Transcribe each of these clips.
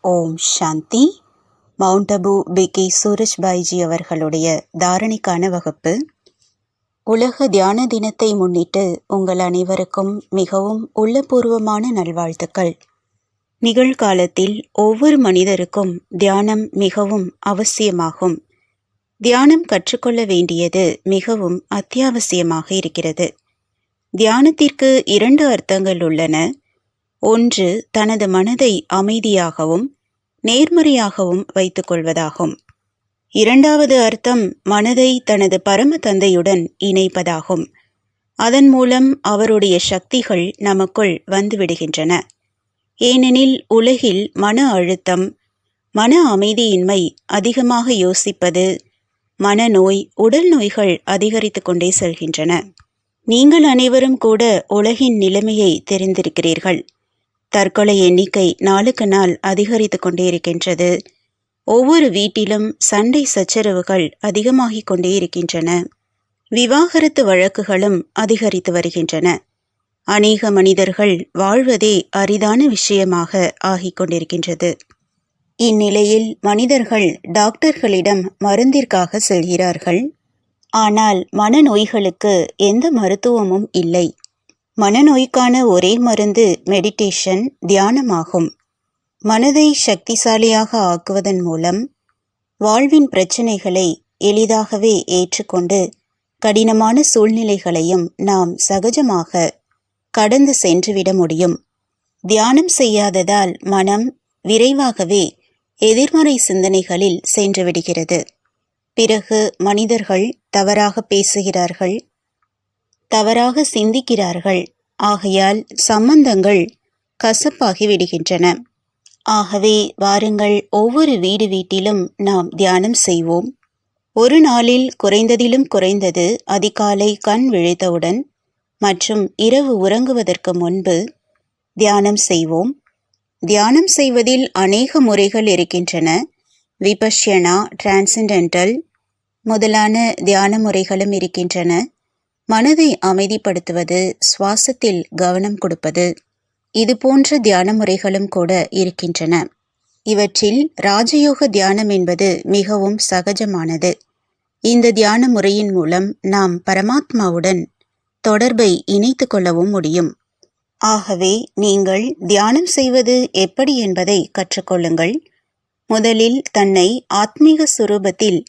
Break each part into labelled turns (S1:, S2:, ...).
S1: ஓம் சாந்தி. Mount Abu PK சூரஜ்பாய்ஜி அவர்களுடைய தாரணிக்கான வகுப்பு. உலக தியான தினத்தை முன்னிட்டு உங்கள் அனைவருக்கும் மிகவும் உள்ளபூர்வமான நல்வாழ்த்துக்கள். நிகழ்காலத்தில் ஒவ்வொரு மனிதருக்கும் தியானம் மிகவும் அவசியமாகும். தியானம் கற்றுக்கொள்ள வேண்டியது மிகவும் அத்தியாவசியமாக இருக்கிறது. தியானத்திற்கு 2 அர்த்தங்கள் உள்ளன. ஒன்று, தனது மனதை அமைதியாகவும் நேர்மறையாகவும் வைத்துக் கொள்வதாகும். 2வது அர்த்தம் மனதை தனது பரம தந்தையுடன் இணைப்பதாகும். அதன் மூலம் அவருடைய சக்திகள் நமக்குள் வந்துவிடுகின்றன. ஏனெனில் உலகில் மன அழுத்தம், மன அமைதியின்மை, அதிகமாக யோசிப்பது, மனநோய், உடல் நோய்கள் அதிகரித்து கொண்டே செல்கின்றன. நீங்கள் அனைவரும் கூட உலகின் நிலைமையை தெரிந்திருக்கிறீர்கள். தற்கொலை எண்ணிக்கை நாளுக்கு நாள் அதிகரித்து கொண்டே இருக்கின்றது. ஒவ்வொரு வீட்டிலும் சண்டை சச்சரவுகள் அதிகமாகிக் கொண்டே இருக்கின்றன. விவாகரத்து வழக்குகளும் அதிகரித்து வருகின்றன. அநேக மனிதர்கள் வாழ்வதே அரிதான விஷயமாக ஆகிக் கொண்டிருக்கின்றது. இந்நிலையில் மனிதர்கள் டாக்டர்களிடம் மருந்திற்காக செல்கிறார்கள். ஆனால் மனநோய்களுக்கு எந்த மருத்துவமும் இல்லை. மனநோய்க்கான ஒரே மருந்து மெடிடேஷன், தியானமாகும். மனதை சக்திசாலியாக ஆக்குவதன் மூலம் வாழ்வின் பிரச்சனைகளை எளிதாகவே ஏற்றுக்கொண்டு கடினமான சூழ்நிலைகளையும் நாம் சகஜமாக கடந்து சென்றுவிட முடியும். தியானம் செய்யாததால் மனம் விரைவாகவே எதிர்மறை சிந்தனைகளில் சென்று விடுகிறது. பிறகு மனிதர்கள் தவறாக பேசுகிறார்கள், தவறாக சிந்திக்கிறார்கள். ஆகையால் சம்பந்தங்கள் கசப்பாகி விடுகின்றன. ஆகவே வாருங்கள், ஒவ்வொரு வீட்டிலும் நாம் தியானம் செய்வோம். ஒரு நாளில் குறைந்ததிலும் குறைந்தது அதிகாலை கண் விழித்தவுடன் மற்றும் இரவு உறங்குவதற்கு முன்பு தியானம் செய்வோம். தியானம் செய்வதில் அநேக முறைகள் இருக்கின்றன. விபஷ்யனா, டிரான்சென்டென்டல் முதலான தியான முறைகளும் இருக்கின்றன. மனதை அமைதிப்படுத்துவது, சுவாசத்தில் கவனம் கொடுப்பது, இது போன்ற தியான முறைகளும் கூட இருக்கின்றன. இவற்றில் ராஜயோக தியானம் என்பது மிகவும் சகஜமானது. இந்த தியான முறையின் மூலம் நாம் பரமாத்மாவுடன் தொடர்பை இணைத்து கொள்ளவும் முடியும். ஆகவே நீங்கள் தியானம் செய்வது எப்படி என்பதை கற்றுக்கொள்ளுங்கள். முதலில் தன்னை ஆத்மீக சுரூபத்தில்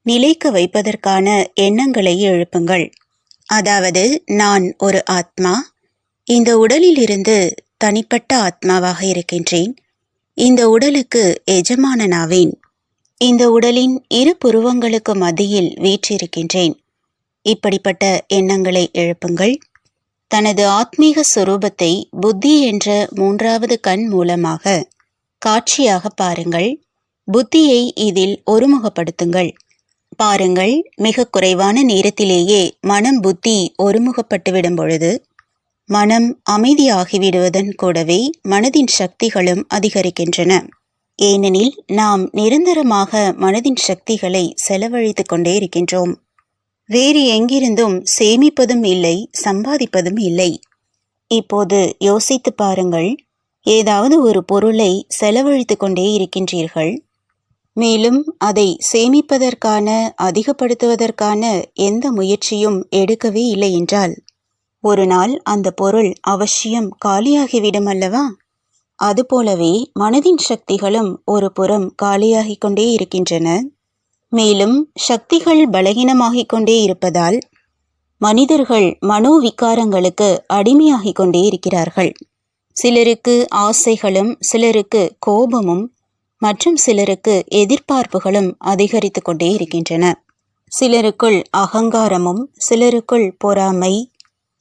S1: நிலைக்க வைப்பதற்கான எண்ணங்களை எழுப்புங்கள். அதாவது, நான் ஒரு ஆத்மா, இந்த உடலிலிருந்து தனிப்பட்ட ஆத்மாவாக இருக்கின்றேன். இந்த உடலுக்கு எஜமானனாவேன். இந்த உடலின் 2 புருவங்களுக்கு மத்தியில் வீற்றிருக்கின்றேன். இப்படிப்பட்ட எண்ணங்களை எழுப்புங்கள். தனது ஆத்மீக சுரூபத்தை புத்தி என்ற 3வது கண் மூலமாக காட்சியாக பாருங்கள். புத்தியை இதில் ஒருமுகப்படுத்துங்கள். பாருங்கள், மிக குறைவான நேரத்திலேயே மனம் புத்தி ஒருமுகப்பட்டுவிடும் பொழுது மனம் அமைதியாகிவிடுவதன் கூடவே மனதின் சக்திகளும் அதிகரிக்கின்றன. ஏனெனில் நாம் நிரந்தரமாக மனதின் சக்திகளை செலவழித்து கொண்டே இருக்கின்றோம். வேறு எங்கிருந்தும் சேமிப்பதும் இல்லை, சம்பாதிப்பதும் இல்லை. இப்போது யோசித்து பாருங்கள், ஏதாவது ஒரு பொருளை செலவழித்து கொண்டே இருக்கின்றீர்கள். மேலும் அதை சேமிப்பதற்கான, அதிகப்படுத்துவதற்கான எந்த முயற்சியும் எடுக்கவே இல்லை என்றால் ஒரு நாள் அந்த பொருள் அவசியம் காலியாகிவிடும் அல்லவா? அதுபோலவே மனதின் சக்திகளும் ஒரு புறம் காலியாகிக் கொண்டே இருக்கின்றன. மேலும் சக்திகள் பலகீனமாகிக் கொண்டே இருப்பதால் மனிதர்கள் மனோவிகாரங்களுக்கு அடிமையாகிக் கொண்டே இருக்கிறார்கள். சிலருக்கு ஆசைகளும், சிலருக்கு கோபமும் மற்றும் சிலருக்கு எதிர்பார்ப்புகளும் அதிகரித்து கொண்டே இருக்கின்றன. சிலருக்குள் அகங்காரமும், சிலருக்குள் பொறாமை,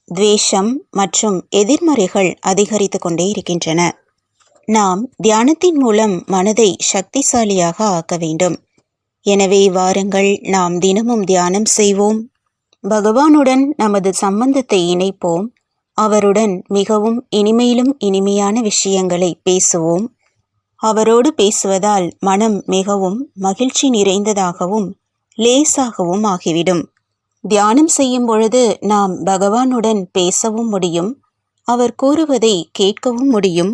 S1: துவேஷம் மற்றும் எதிர்மறைகள் அதிகரித்து கொண்டே இருக்கின்றன. நாம் தியானத்தின் மூலம் மனதை சக்திசாலியாக ஆக்க வேண்டும். எனவே வாருங்கள், நாம் தினமும் தியானம் செய்வோம். பகவானுடன் நமது சம்பந்தத்தை இணைப்போம். அவருடன் மிகவும் இனிமையிலும் இனிமையான விஷயங்களை பேசுவோம். அவரோடு பேசுவதால் மனம் மிகவும் மகிழ்ச்சி நிறைந்ததாகவும் லேசாகவும் ஆகிவிடும். தியானம் செய்யும் பொழுது நாம் பகவானுடன் பேசவும் முடியும், அவர் கூறுவதை கேட்கவும் முடியும்.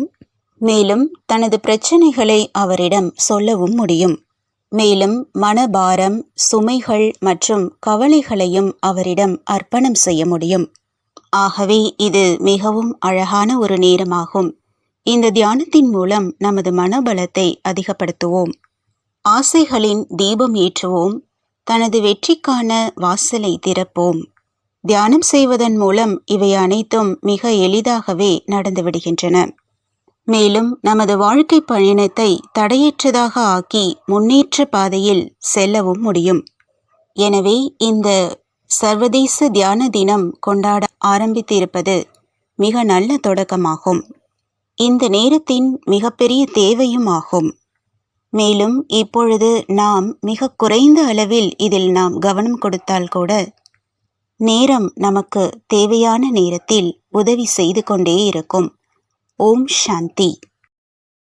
S1: மேலும் தனது பிரச்சனைகளை அவரிடம் சொல்லவும் முடியும். மேலும் மனபாரம், சுமைகள் மற்றும் கவலைகளையும் அவரிடம் அர்ப்பணம் செய்ய முடியும். ஆகவே இது மிகவும் அழகான ஒரு நேரமாகும். இந்த தியானத்தின் மூலம் நமது மனபலத்தை அதிகப்படுத்துவோம். ஆசைகளின் தீபம் ஏற்றுவோம். தனது வெற்றிக்கான வாசலை திறப்போம். தியானம் செய்வதன் மூலம் இவை அனைத்தும் மிக எளிதாகவே நடந்துவிடுகின்றன. மேலும் நமது வாழ்க்கை பயணத்தை தடையற்றதாக ஆக்கி முன்னேற்ற பாதையில் செல்லவும் முடியும். எனவே இந்த சர்வதேச தியான தினம் கொண்டாட ஆரம்பித்திருப்பது மிக நல்ல தொடக்கமாகும். இந்த நேரத்தின் மிகப்பெரிய தேவையும் ஆகும். மேலும் இப்பொழுது நாம் மிக குறைந்த அளவில் இதில் நாம் கவனம் கொடுத்தால் கூட நேரம் நமக்கு தேவையான நேரத்தில் உதவி செய்து கொண்டே இருக்கும். ஓம் சாந்தி.